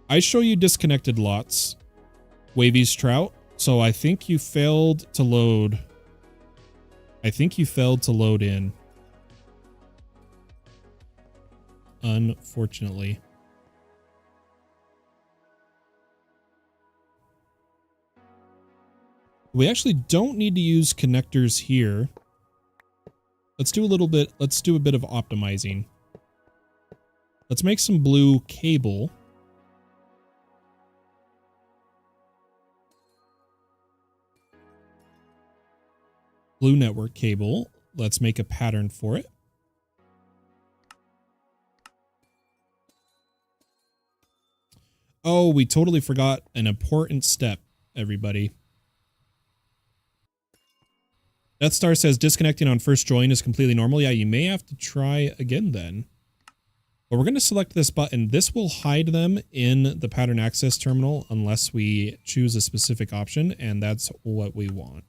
I show you disconnected lots, Wavy's Trout, so I think you failed to load. I think you failed to load in. Unfortunately. We actually don't need to use connectors here. Let's do a bit of optimizing. Let's make some blue cable. Blue network cable. Let's make a pattern for it. Oh, we totally forgot an important step, everybody. Death Star says disconnecting on first join is completely normal. Yeah, you may have to try again then. But we're going to select this button. This will hide them in the pattern access terminal unless we choose a specific option, and that's what we want.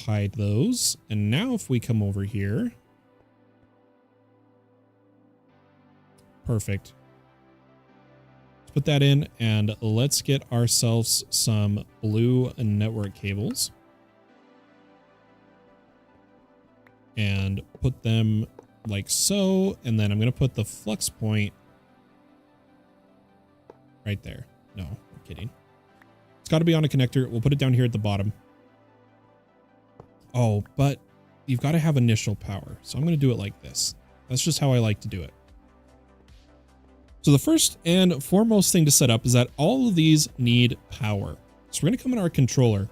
Hide those. And now if we come over here. Perfect. Let's put that in, and let's get ourselves some blue network cables. And put them like so. And then I'm going to put the flux point right there. No, I'm kidding. It's got to be on a connector. We'll put it down here at the bottom. Oh, but you've got to have initial power. So I'm going to do it like this. That's just how I like to do it. So the first and foremost thing to set up is that all of these need power. So we're going to come in our controller.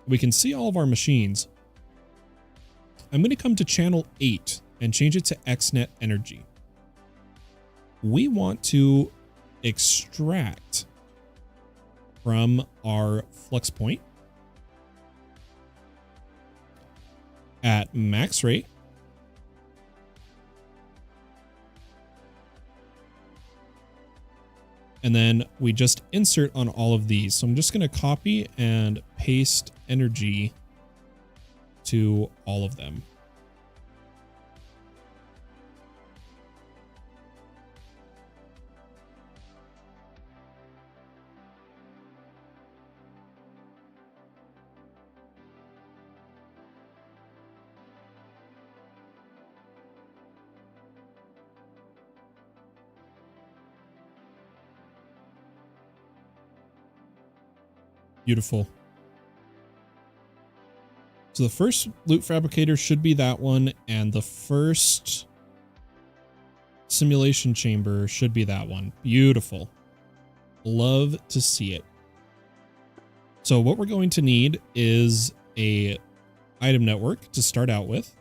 We can see all of our machines. I'm going to come to channel 8 and change it to XNet energy. We want to extract from our flux point at max rate. And then we just insert on all of these. So I'm just going to copy and paste energy to all of them. Beautiful. So the first loot fabricator should be that one, and the first simulation chamber should be that one. Beautiful. Love to see it. So what we're going to need is a item network to start out with.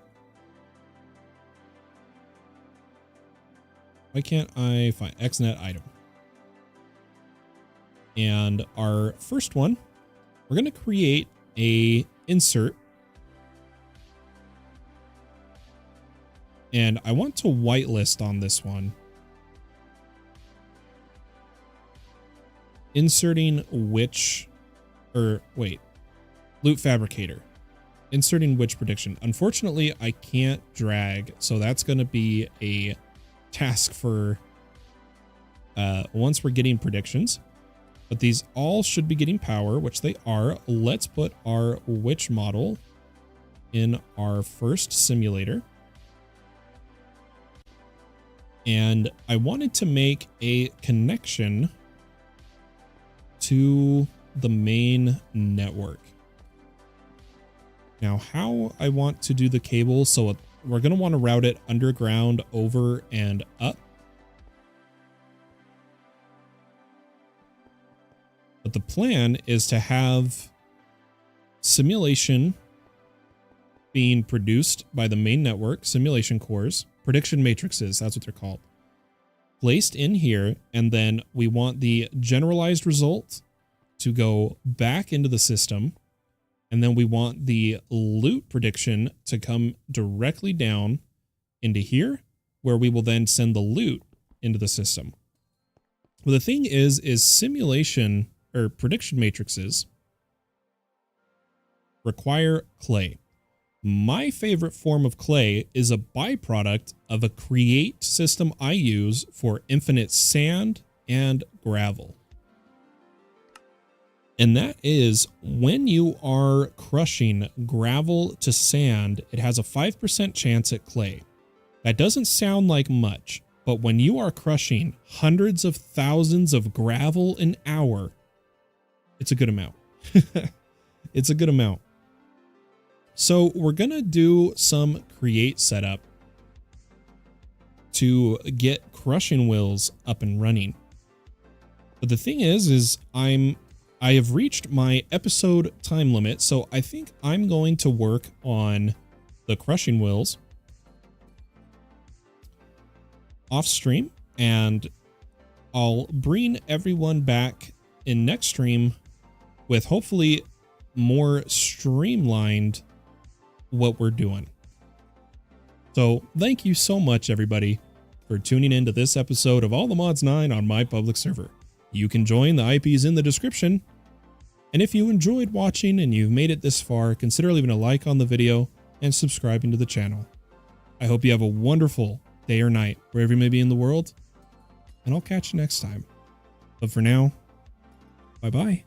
Why can't I find XNet item? And our first one, we're going to create a insert. And I want to whitelist on this one. Inserting which, or wait, loot fabricator. Inserting which prediction. Unfortunately, I can't drag, so that's going to be a task for once we're getting predictions. But these all should be getting power, which they are. Let's put our witch model in our first simulator. And I wanted to make a connection to the main network. Now, how I want to do the cable, so we're going to want to route it underground, over, and up. But the plan is to have simulation being produced by the main network, simulation cores, prediction matrices, that's what they're called, placed in here. And then we want the generalized result to go back into the system. And then we want the loot prediction to come directly down into here, where we will then send the loot into the system. Well, the thing is simulation or prediction matrices require clay. My favorite form of clay is a byproduct of a create system I use for infinite sand and gravel. And that is when you are crushing gravel to sand, it has a 5% chance at clay. That doesn't sound like much, but when you are crushing hundreds of thousands of gravel an hour, it's a good amount. It's a good amount. So we're going to do some create setup to get crushing wheels up and running. But the thing is I have reached my episode time limit, so I think I'm going to work on the crushing wheels off stream, and I'll bring everyone back in next stream with hopefully more streamlined what we're doing. So thank you so much, everybody, for tuning in to this episode of All the Mods 9 on my public server. You can join, the IP is in the description. And if you enjoyed watching and you've made it this far, consider leaving a like on the video and subscribing to the channel. I hope you have a wonderful day or night, wherever you may be in the world, and I'll catch you next time. But for now, bye-bye.